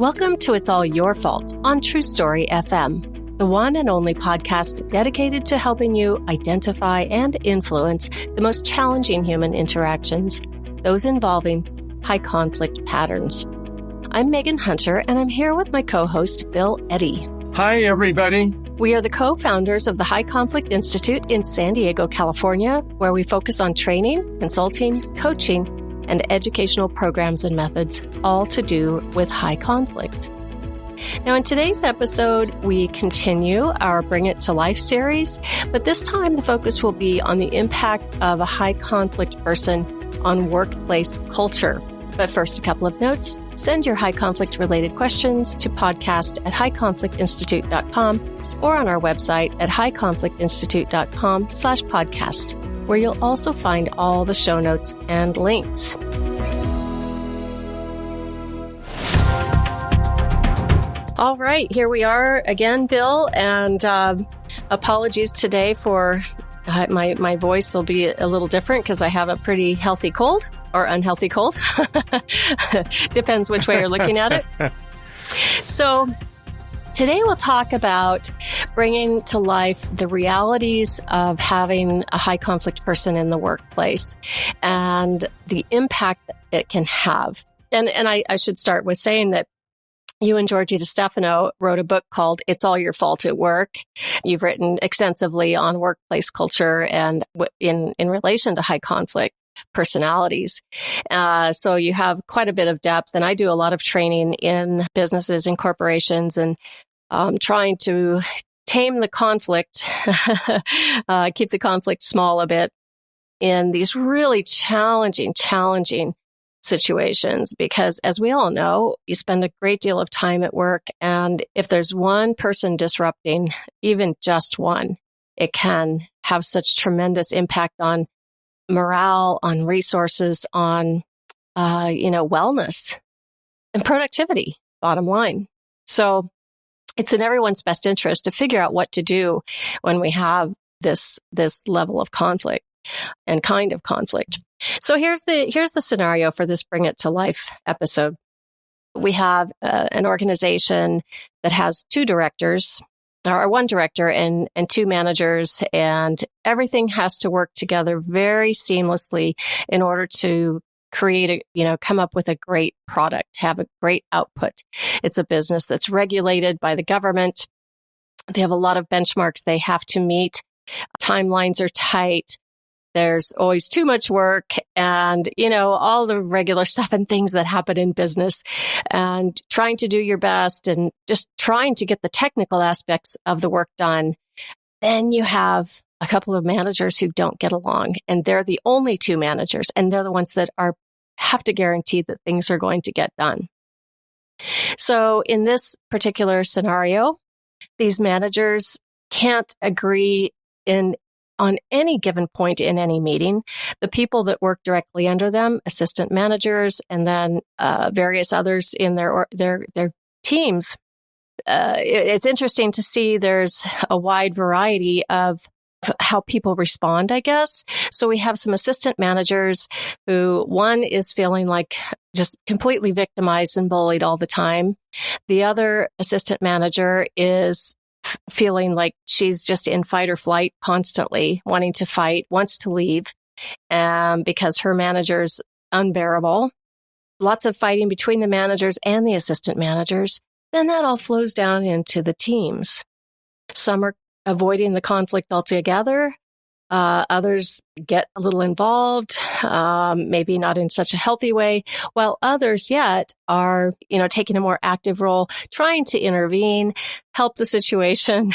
Welcome to It's All Your Fault on True Story FM, the one and only podcast dedicated to helping you identify and influence the most challenging human interactions, those involving high conflict patterns. I'm Megan Hunter, and I'm here with my co-host, Bill Eddy. Hi, everybody. We are the co-founders of the High Conflict Institute in San Diego, California, where we focus on training, consulting, coaching, and educational programs and methods, all to do with high conflict. Now, in today's episode, we continue our Bring It to Life series, but this time the focus will be on the impact of a high conflict person on workplace culture. But first, a couple of notes. Send your high conflict related questions to podcast@highconflictinstitute.com or on our website at highconflictinstitute.com/podcast, where you'll also find all the show notes and links. All right, here we are again, Bill, and apologies today for my voice will be a little different because I have a pretty healthy cold or unhealthy cold. Depends which way you're looking at it. So today we'll talk about bringing to life the realities of having a high conflict person in the workplace and the impact it can have. And I should start with saying that you and Georgie DiStefano wrote a book called It's All Your Fault at Work. You've written extensively on workplace culture and in relation to high conflict personalities. So you have quite a bit of depth, and I do a lot of training in businesses and corporations and trying to tame the conflict, keep the conflict small a bit in these really challenging situations, because as we all know, you spend a great deal of time at work, and if there's one person disrupting, even just one, it can have such tremendous impact on morale, on resources, on wellness and productivity, bottom line. So it's in everyone's best interest to figure out what to do when we have this level of conflict and kind of conflict. So here's the scenario for this Bring It to Life episode. We have an organization that has two directors, or one director and two managers, and everything has to work together very seamlessly in order to create come up with a great product, have a great output. It's a business that's regulated by the government. They have a lot of benchmarks they have to meet. Timelines are tight. There's always too much work and, all the regular stuff and things that happen in business, and trying to do your best and just trying to get the technical aspects of the work done. Then you have a couple of managers who don't get along, and they're the only two managers, and they're the ones that have to guarantee that things are going to get done. So in this particular scenario, these managers can't agree on any given point in any meeting. The people that work directly under them, assistant managers, and then various others in their teams. It's interesting to see there's a wide variety of how people respond, I guess. So we have some assistant managers who, one is feeling like just completely victimized and bullied all the time. The other assistant manager is feeling like she's just in fight or flight constantly, wanting to fight, wants to leave, because her manager's unbearable. Lots of fighting between the managers and the assistant managers. Then that all flows down into the teams. Some are avoiding the conflict altogether. Others get a little involved, maybe not in such a healthy way, while others yet are, taking a more active role, trying to intervene, help the situation,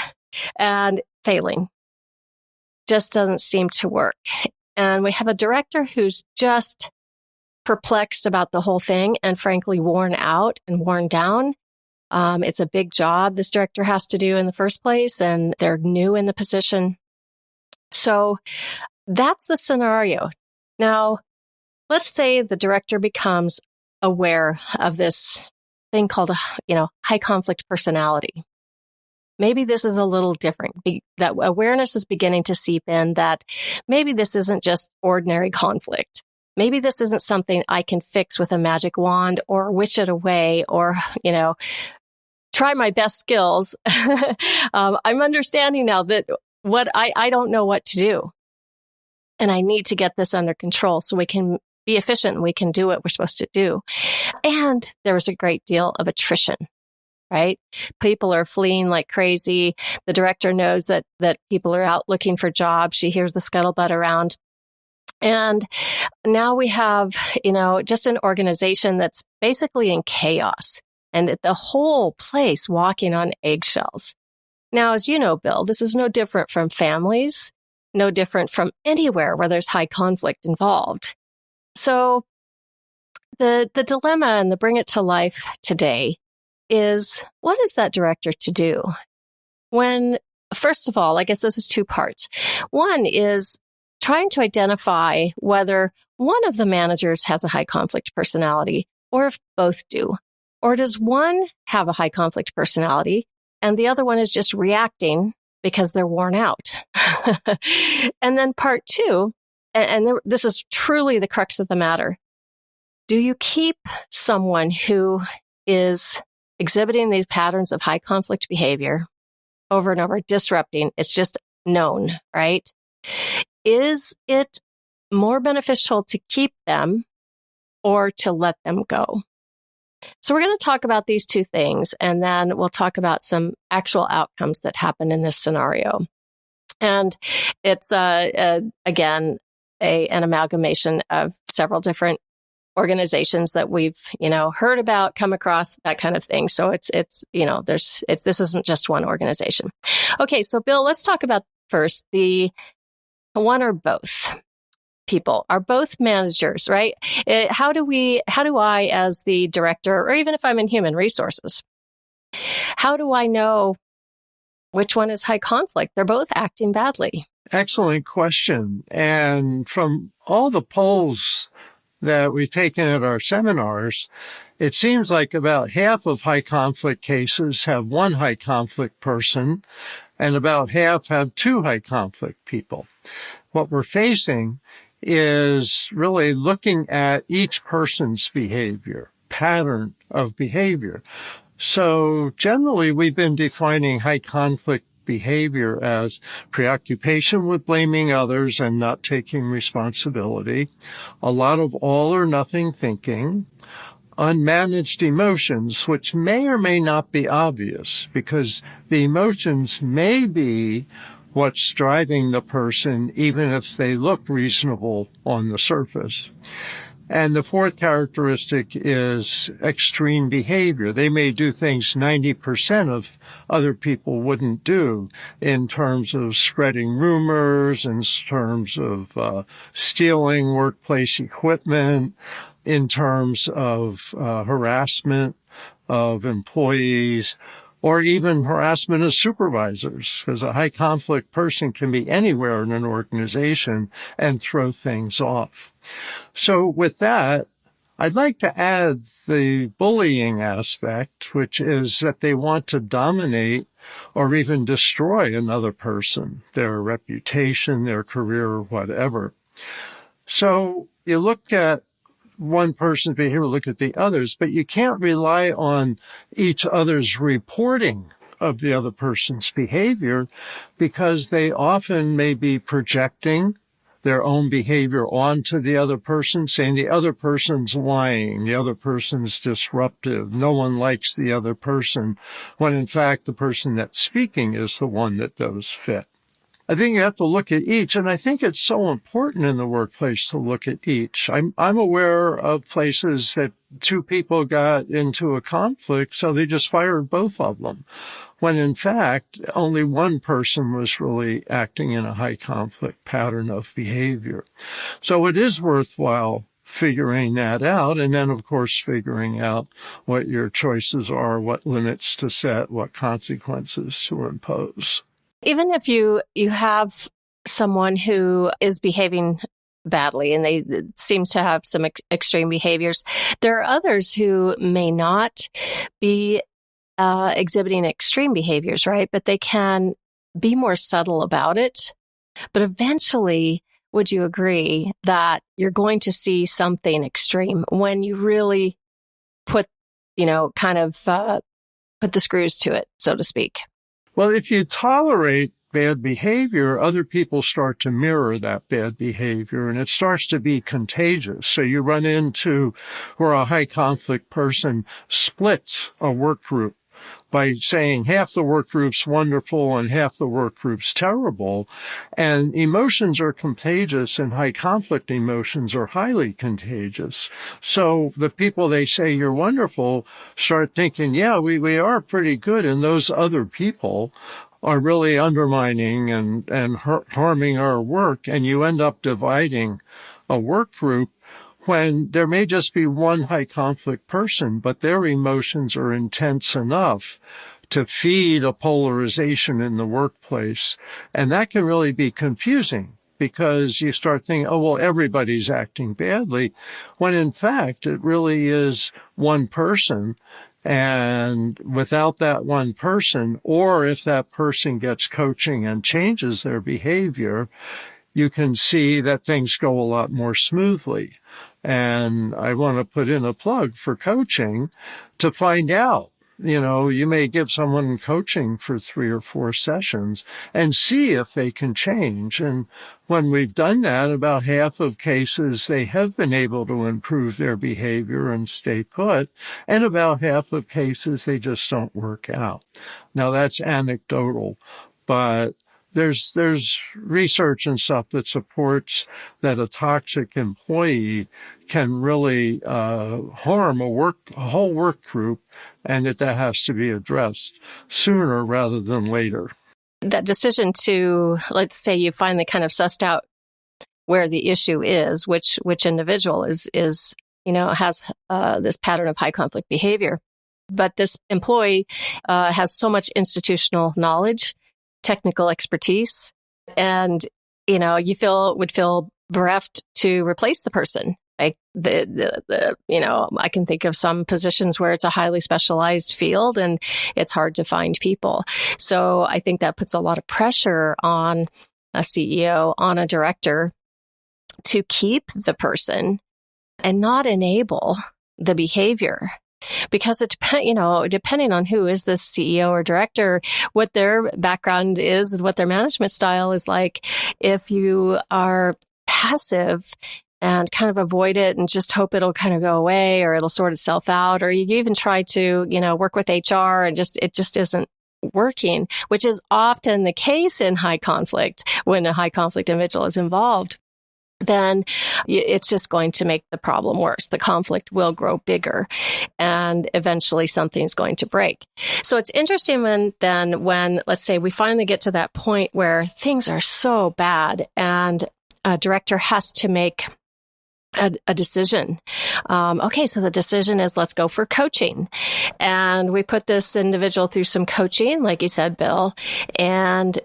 and failing. Just doesn't seem to work. And we have a director who's just perplexed about the whole thing and frankly worn out and worn down. It's a big job this director has to do in the first place, and they're new in the position. So that's the scenario. Now, let's say the director becomes aware of this thing called high conflict personality. Maybe this is a little different. That awareness is beginning to seep in that maybe this isn't just ordinary conflict. maybe this isn't something I can fix with a magic wand or wish it away or, try my best skills. I'm understanding now that I don't know what to do. And I need to get this under control so we can be efficient and we can do what we're supposed to do. And there was a great deal of attrition, right? People are fleeing like crazy. The director knows that people are out looking for jobs. She hears the scuttlebutt around. And now we have, just an organization that's basically in chaos and the whole place walking on eggshells. Now, as you know, Bill, this is no different from families, no different from anywhere where there's high conflict involved. So the dilemma and the bring it to life today is, what is that director to do when, first of all, I guess this is two parts. One is trying to identify whether one of the managers has a high conflict personality or if both do. Or does one have a high conflict personality and the other one is just reacting because they're worn out? And then part two, this is truly the crux of the matter. Do you keep someone who is exhibiting these patterns of high conflict behavior over and over, disrupting? It's just known, right? Is it more beneficial to keep them or to let them go? So we're going to talk about these two things, and then we'll talk about some actual outcomes that happen in this scenario. And it's, again, an amalgamation of several different organizations that we've, heard about, come across, that kind of thing. So this isn't just one organization. Okay. So Bill, let's talk about first the one or both people. Are both managers, right? How do I, as the director, or even if I'm in human resources, how do I know which one is high conflict? They're both acting badly. Excellent question. And from all the polls that we've taken at our seminars, it seems like about half of high conflict cases have one high conflict person, and about half have two high conflict people. What we're facing is really looking at each person's behavior, pattern of behavior. So generally, we've been defining high conflict behavior as preoccupation with blaming others and not taking responsibility, a lot of all or nothing thinking, unmanaged emotions, which may or may not be obvious because the emotions may be what's driving the person, even if they look reasonable on the surface. And the fourth characteristic is extreme behavior. They may do things 90% of other people wouldn't do in terms of spreading rumors, in terms of stealing workplace equipment, in terms of harassment of employees, or even harassment of supervisors, because a high conflict person can be anywhere in an organization and throw things off. So with that, I'd like to add the bullying aspect, which is that they want to dominate or even destroy another person, their reputation, their career, or whatever. So you look at one person's behavior, look at the others, but you can't rely on each other's reporting of the other person's behavior because they often may be projecting their own behavior onto the other person, saying the other person's lying, the other person's disruptive, no one likes the other person, when in fact the person that's speaking is the one that does fit. I think you have to look at each, and I think it's so important in the workplace to look at each. I'm aware of places that two people got into a conflict, so they just fired both of them, when in fact only one person was really acting in a high conflict pattern of behavior. So it is worthwhile figuring that out, and then of course figuring out what your choices are, what limits to set, what consequences to impose. Even if you have someone who is behaving badly and they seems to have some extreme behaviors, there are others who may not be exhibiting extreme behaviors, right? But they can be more subtle about it. But eventually, would you agree that you're going to see something extreme when you really put, put the screws to it, so to speak? Well, if you tolerate bad behavior, other people start to mirror that bad behavior, and it starts to be contagious. So you run into where a high conflict person splits a work group by saying half the work group's wonderful and half the work group's terrible. And emotions are contagious, and high conflict emotions are highly contagious. So the people they say you're wonderful start thinking, yeah, we are pretty good, and those other people are really undermining and harming our work, and you end up dividing a work group when there may just be one high conflict person, but their emotions are intense enough to feed a polarization in the workplace. And that can really be confusing because you start thinking, oh, well, everybody's acting badly, when in fact it really is one person. And without that one person, or if that person gets coaching and changes their behavior, you can see that things go a lot more smoothly. And I want to put in a plug for coaching to find out. You may give someone coaching for 3 or 4 sessions and see if they can change. And when we've done that, about half of cases, they have been able to improve their behavior and stay put. And about half of cases, they just don't work out. Now, that's anecdotal, but there's research and stuff that supports that a toxic employee can really harm a whole work group, and that has to be addressed sooner rather than later. That decision to, let's say you finally kind of sussed out where the issue is, which individual is has this pattern of high conflict behavior, but this employee has so much institutional knowledge, technical expertise, and you would feel bereft to replace the person. Like I can think of some positions where it's a highly specialized field and it's hard to find people. So I think that puts a lot of pressure on a CEO, on a director, to keep the person and not enable the behavior. Because it depending on who is this CEO or director, what their background is and what their management style is like. If you are passive and kind of avoid it and just hope it'll kind of go away or it'll sort itself out, or you even try to, work with HR and it just isn't working, which is often the case in high conflict when a high conflict individual is involved, then it's just going to make the problem worse. The conflict will grow bigger and eventually something's going to break. So it's interesting when let's say we finally get to that point where things are so bad and a director has to make a decision. Okay, so the decision is let's go for coaching. And we put this individual through some coaching, like you said, Bill, and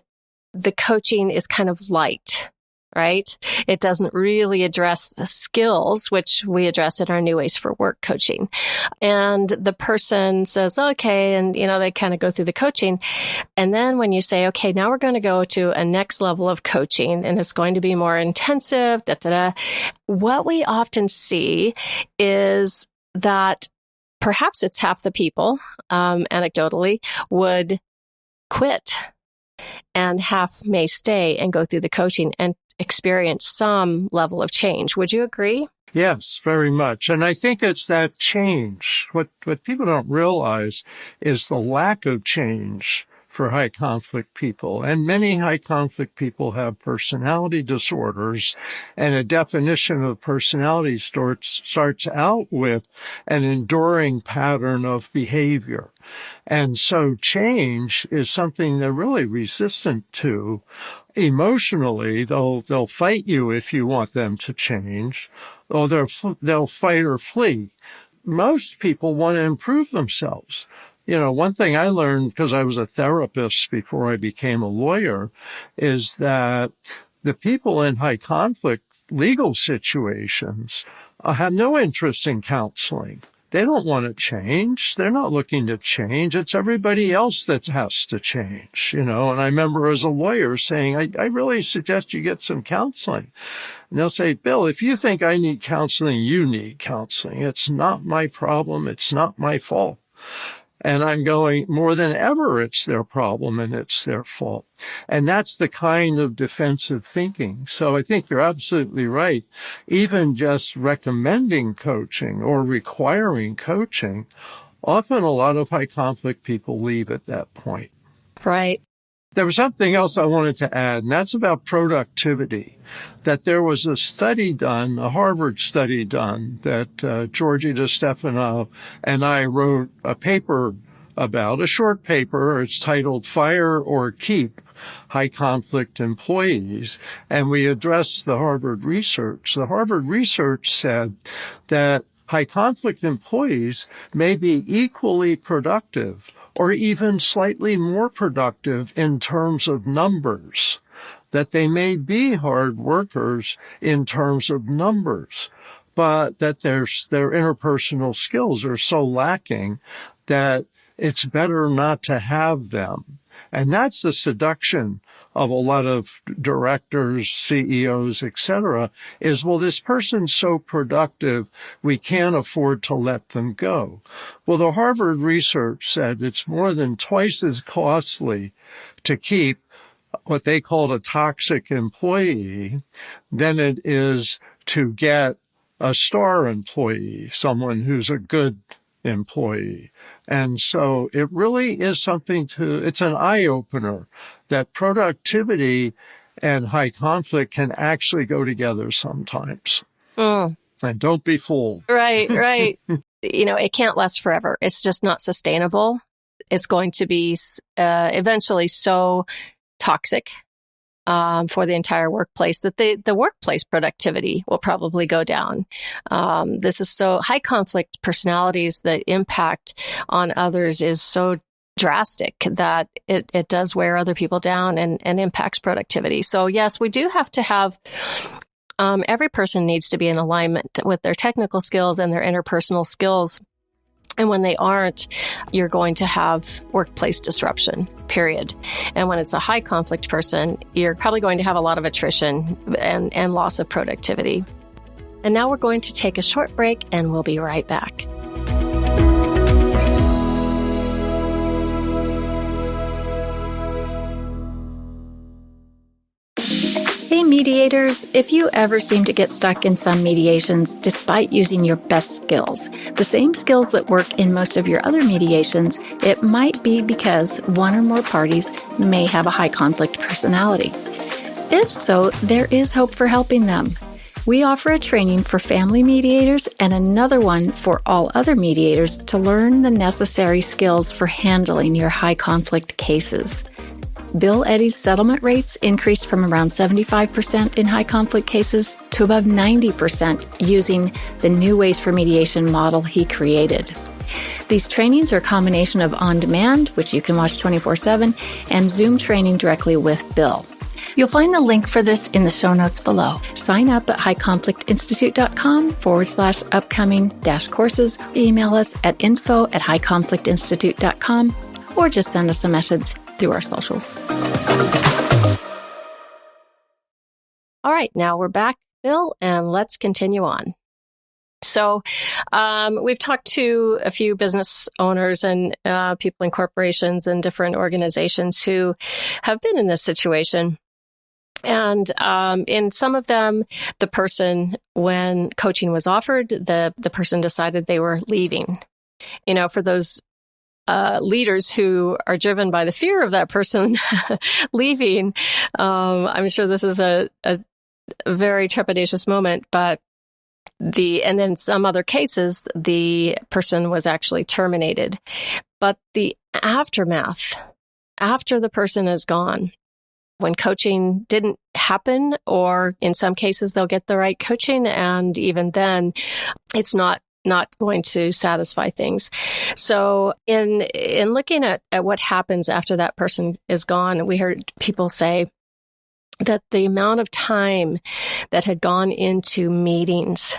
the coaching is kind of light. Right? It doesn't really address the skills, which we address in our New Ways for Work coaching. And the person says, okay, and, they kind of go through the coaching. And then when you say, okay, now we're going to go to a next level of coaching and it's going to be more intensive, what we often see is that perhaps it's half the people, anecdotally, would quit and half may stay and go through the coaching and experience some level of change. Would you agree? Yes, very much. And I think it's that change. What people don't realize is the lack of change for high conflict people. And many high conflict people have personality disorders, and a definition of personality starts out with an enduring pattern of behavior. And so change is something they're really resistant to. Emotionally, they'll fight you if you want them to change, or they'll fight or flee. Most people want to improve themselves. One thing I learned, because I was a therapist before I became a lawyer, is that the people in high conflict legal situations have no interest in counseling. They don't want to change. They're not looking to change. It's everybody else that has to change, And I remember as a lawyer saying, I really suggest you get some counseling. And they'll say, Bill, if you think I need counseling, you need counseling. It's not my problem. It's not my fault. And I'm going, more than ever, it's their problem and it's their fault. And that's the kind of defensive thinking. So I think you're absolutely right. Even just recommending coaching or requiring coaching, often a lot of high conflict people leave at that point. Right. There was something else I wanted to add, and that's about productivity. That there was a study done, a Harvard study done, that Georgie DeStefano and I wrote a paper about, a short paper. It's titled Fire or Keep High Conflict Employees, and we addressed the Harvard research. The Harvard research said that high conflict employees may be equally productive or even slightly more productive in terms of numbers, that they may be hard workers in terms of numbers, but that their interpersonal skills are so lacking that it's better not to have them. And that's the seduction of a lot of directors, CEOs, etc., is, well, this person's so productive, we can't afford to let them go. Well, the Harvard research said it's more than twice as costly to keep what they called a toxic employee than it is to get a star employee, someone who's a good employee. And so it really is it's an eye-opener that productivity and high conflict can actually go together sometimes. And don't be fooled. Right. It can't last forever. It's just not sustainable. It's going to be eventually so toxic for the entire workplace that the workplace productivity will probably go down. This is so high conflict personalities, the impact on others is so drastic that it does wear other people down and impacts productivity. So yes, we do have to have every person needs to be in alignment with their technical skills and their interpersonal skills. And when they aren't, you're going to have workplace disruption, period. And when it's a high conflict person, you're probably going to have a lot of attrition and loss of productivity. And now we're going to take a short break and we'll be right back. Hey mediators, if you ever seem to get stuck in some mediations despite using your best skills, the same skills that work in most of your other mediations, it might be because one or more parties may have a high conflict personality. If so, there is hope for helping them. We offer a training for family mediators and another one for all other mediators to learn the necessary skills for handling your high conflict cases. Bill Eddy's settlement rates increased from around 75% in high conflict cases to above 90% using the New Ways for Mediation model he created. These trainings are a combination of on-demand, which you can watch 24/7, and Zoom training directly with Bill. You'll find the link for this in the show notes below. Sign up at highconflictinstitute.com/upcoming-courses. Email us at info@highconflictinstitute.com or just send us a message through our socials. All right, now we're back, Bill, and let's continue on. So we've talked to a few business owners and people in corporations and different organizations who have been in this situation. And in some of them, the person, when coaching was offered, the person decided they were leaving. For those leaders who are driven by the fear of that person leaving, I'm sure this is a very trepidatious moment, but and then some other cases, the person was actually terminated. But the aftermath, after the person is gone, when coaching didn't happen, or in some cases they'll get the right coaching, and even then it's not going to satisfy things. So in looking at what happens after that person is gone, we heard people say that the amount of time that had gone into meetings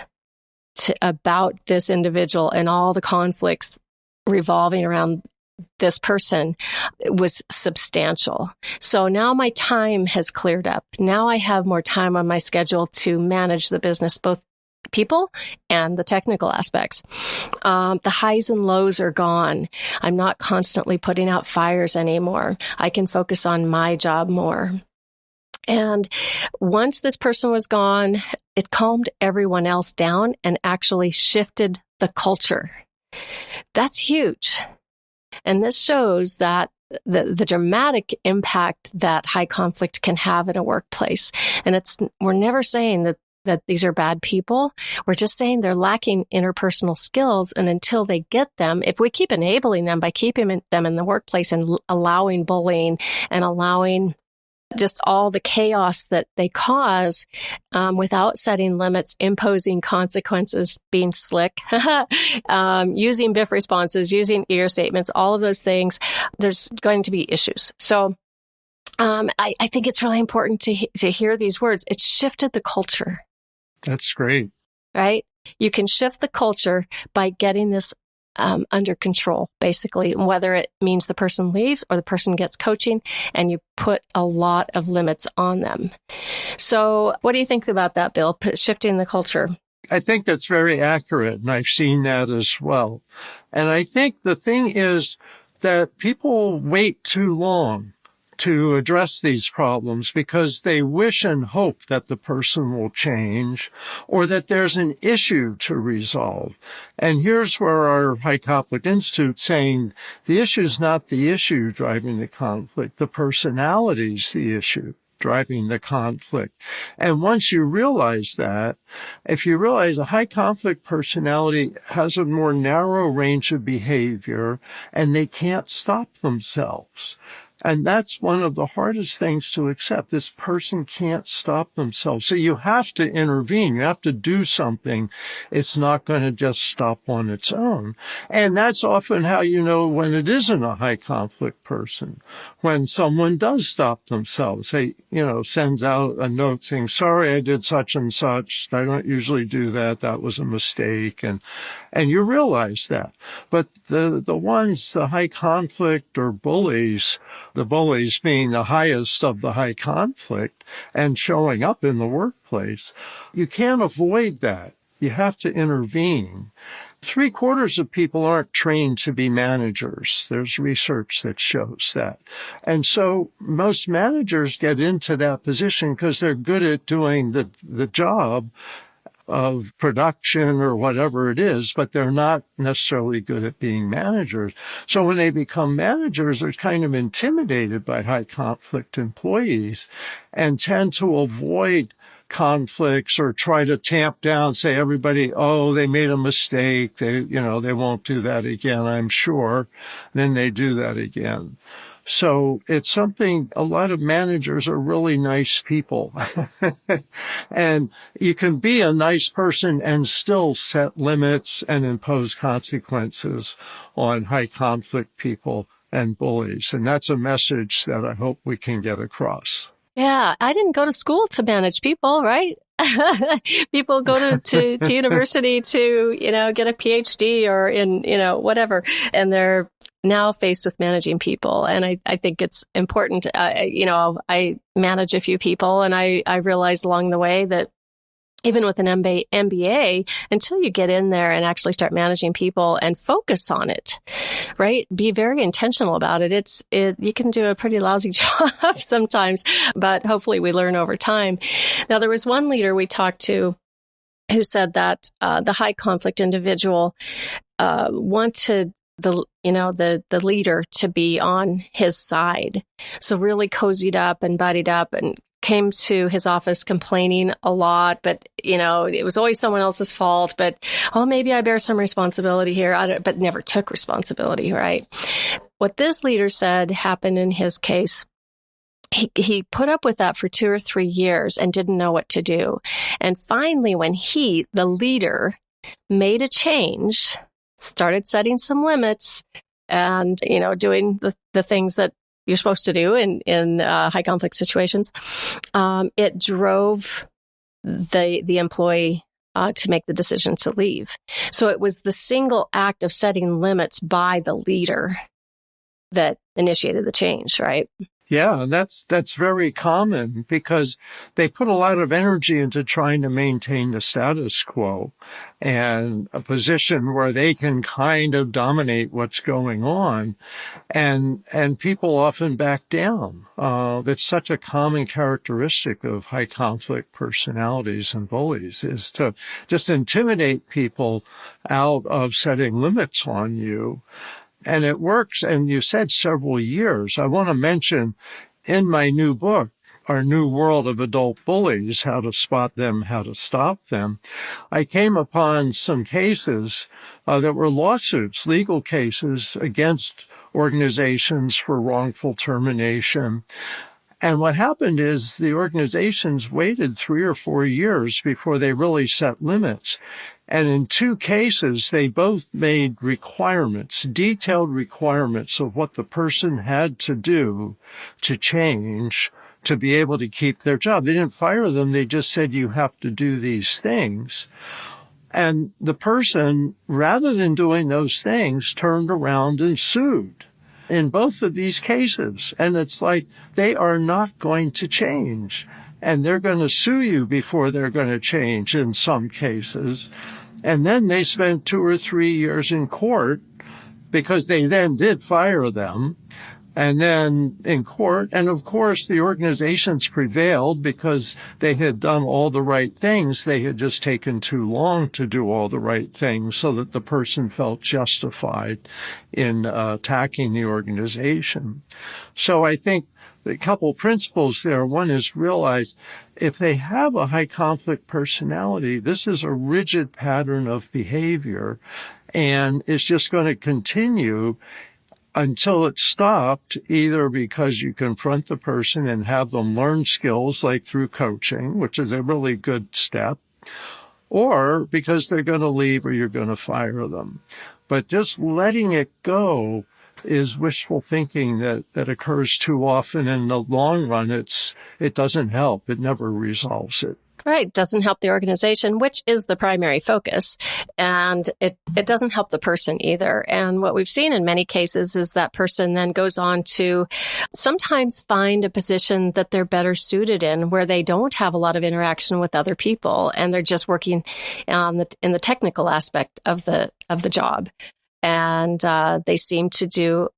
about this individual and all the conflicts revolving around this person was substantial. So now my time has cleared up. Now I have more time on my schedule to manage the business, both people and the technical aspects. The highs and lows are gone. I'm not constantly putting out fires anymore. I can focus on my job more. And once this person was gone, it calmed everyone else down and actually shifted the culture. That's huge. And this shows that the dramatic impact that high conflict can have in a workplace. And we're never saying that these are bad people. We're just saying they're lacking interpersonal skills. And until they get them, if we keep enabling them by keeping them in the workplace and allowing bullying and allowing just all the chaos that they cause without setting limits, imposing consequences, being slick, using BIF responses, using ear statements, all of those things, there's going to be issues. So I think it's really important to hear these words. It's shifted the culture. That's great. Right? You can shift the culture by getting this under control, basically, whether it means the person leaves or the person gets coaching, and you put a lot of limits on them. So what do you think about that, Bill, shifting the culture? I think that's very accurate, and I've seen that as well. And I think the thing is that people wait too long to address these problems because they wish and hope that the person will change or that there's an issue to resolve. And here's where our High Conflict Institute saying the issue is not the issue driving the conflict. The personality's the issue driving the conflict. And once you realize that, if you realize a high conflict personality has a more narrow range of behavior and they can't stop themselves. And that's one of the hardest things to accept. This person can't stop themselves. So you have to intervene. You have to do something. It's not going to just stop on its own. And that's often how you know when it isn't a high conflict person. When someone does stop themselves, sends out a note saying, sorry, I did such and such. I don't usually do that. That was a mistake. And you realize that. But the high conflict or bullies, the bullies being the highest of the high conflict and showing up in the workplace, you can't avoid that. You have to intervene. 3/4 of people aren't trained to be managers. There's research that shows that. And so most managers get into that position because they're good at doing the job of production or whatever it is, but they're not necessarily good at being managers. So when they become managers, they're kind of intimidated by high conflict employees and tend to avoid conflicts or try to tamp down, say everybody, they made a mistake. They won't do that again, I'm sure. Then they do that again. So it's something, a lot of managers are really nice people. And you can be a nice person and still set limits and impose consequences on high conflict people and bullies. And that's a message that I hope we can get across. Yeah, I didn't go to school to manage people, right? People go to university to, get a PhD or in, whatever. And they're now faced with managing people. And I think it's important. I manage a few people, and I realized along the way that even with an MBA, until you get in there and actually start managing people and focus on it, right? Be very intentional about it. You can do a pretty lousy job sometimes, but hopefully we learn over time. Now, there was one leader we talked to who said that the high conflict individual wanted the leader to be on his side. So really cozied up and buddied up and came to his office complaining a lot, but, it was always someone else's fault, but, maybe I bear some responsibility here, but never took responsibility, right? What this leader said happened in his case. He put up with that for 2 or 3 years and didn't know what to do. And finally, when the leader, made a change, started setting some limits and, doing the things that you're supposed to do in high conflict situations, it drove the employee to make the decision to leave. So it was the single act of setting limits by the leader that initiated the change, right? Yeah, that's very common because they put a lot of energy into trying to maintain the status quo and a position where they can kind of dominate what's going on. And people often back down. That's such a common characteristic of high conflict personalities and bullies, is to just intimidate people out of setting limits on you. And it works. And you said several years. I want to mention in my new book, Our New World of Adult Bullies, How to Spot Them, How to Stop Them, I came upon some cases that were lawsuits, legal cases against organizations for wrongful termination. And what happened is the organizations waited 3 or 4 years before they really set limits. And in 2 cases, they both made requirements, detailed requirements of what the person had to do to change to be able to keep their job. They didn't fire them. They just said, you have to do these things. And the person, rather than doing those things, turned around and sued in both of these cases. And it's like, they are not going to change. And they're going to sue you before they're going to change in some cases. And then they spent 2 or 3 years in court because they then did fire them. And then in court, and of course the organizations prevailed because they had done all the right things. They had just taken too long to do all the right things so that the person felt justified in attacking the organization. So I think a couple principles there. One is realize if they have a high conflict personality, this is a rigid pattern of behavior and it's just going to continue until it's stopped, either because you confront the person and have them learn skills like through coaching, which is a really good step, or because they're going to leave or you're going to fire them. But just letting it go is wishful thinking that occurs too often. In the long run, it doesn't help. It never resolves it. Right. Doesn't help the organization, which is the primary focus. And it doesn't help the person either. And what we've seen in many cases is that person then goes on to sometimes find a position that they're better suited in, where they don't have a lot of interaction with other people and they're just working in the technical aspect of the job. And they seem to do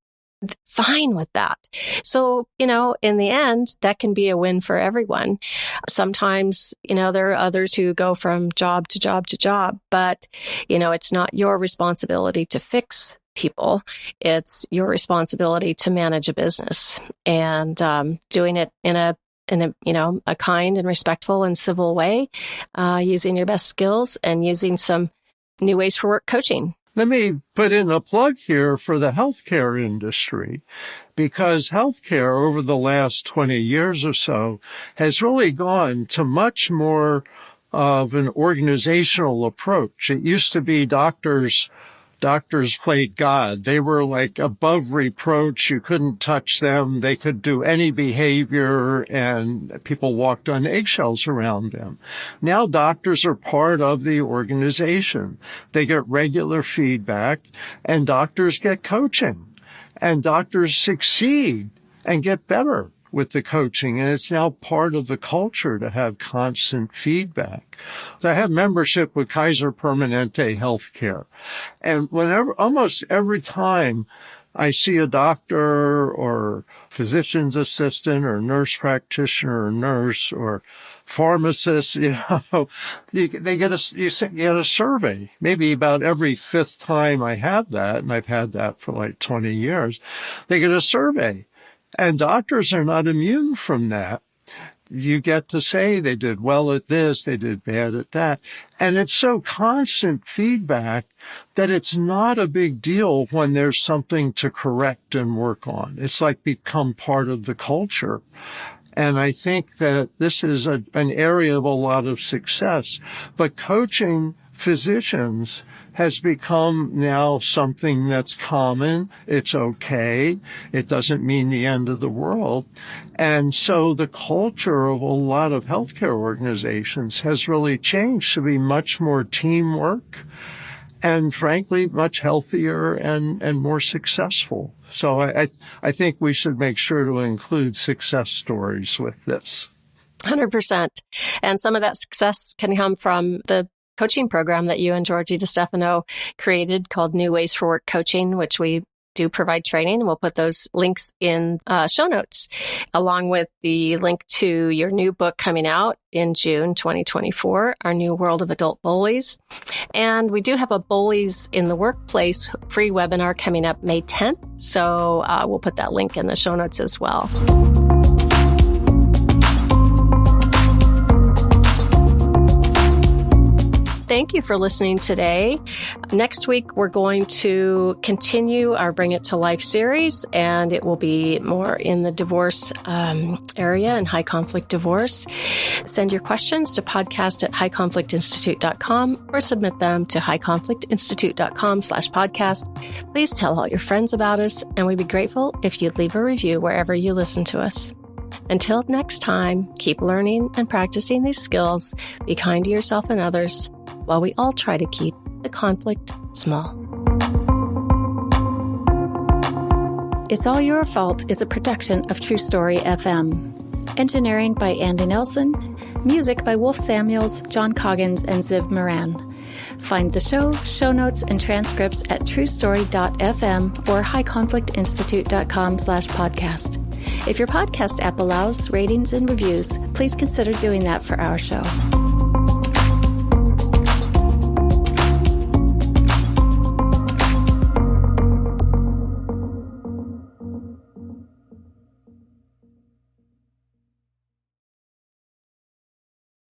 fine with that. So, in the end, that can be a win for everyone. Sometimes, there are others who go from job to job to job, but, it's not your responsibility to fix people. It's your responsibility to manage a business and doing it in a kind and respectful and civil way, using your best skills and using some new ways for work coaching. Let me put in a plug here for the healthcare industry, because healthcare over the last 20 years or so has really gone to much more of an organizational approach. It used to be doctors played God. They were like above reproach. You couldn't touch them. They could do any behavior and people walked on eggshells around them. Now doctors are part of the organization. They get regular feedback and doctors get coaching and doctors succeed and get better with the coaching, and it's now part of the culture to have constant feedback. So I have membership with Kaiser Permanente Healthcare, and almost every time I see a doctor or physician's assistant or nurse practitioner or nurse or pharmacist, you get a survey. Maybe about every 5th time I have that, and I've had that for like 20 years, they get a survey. And doctors are not immune from that. You get to say they did well at this, they did bad at that. And it's so constant feedback that it's not a big deal when there's something to correct and work on. It's like become part of the culture. And I think that this is an area of a lot of success. But coaching physicians has become now something that's common. It's okay. It doesn't mean the end of the world. And so the culture of a lot of healthcare organizations has really changed to be much more teamwork and, frankly, much healthier and more successful. So I think we should make sure to include success stories with this. 100%. And some of that success can come from the coaching program that you and Georgie DiStefano created called New Ways for Work Coaching, which we do provide training. We'll put those links in show notes, along with the link to your new book coming out in June 2024, Our New World of Adult Bullies. And we do have a Bullies in the Workplace free webinar coming up May 10th. So we'll put that link in the show notes as well. Thank you for listening today. Next week, we're going to continue our Bring It to Life series, and it will be more in the divorce area and high conflict divorce. Send your questions to podcast@highconflictinstitute.com or submit them to highconflictinstitute.com/podcast. Please tell all your friends about us, and we'd be grateful if you'd leave a review wherever you listen to us. Until next time, keep learning and practicing these skills. Be kind to yourself and others, while we all try to keep the conflict small. It's All Your Fault is a production of True Story FM. Engineering by Andy Nelson. Music by Wolf Samuels, John Coggins, and Ziv Moran. Find the show notes, and transcripts at truestory.fm or highconflictinstitute.com/podcast. If your podcast app allows ratings and reviews, please consider doing that for our show.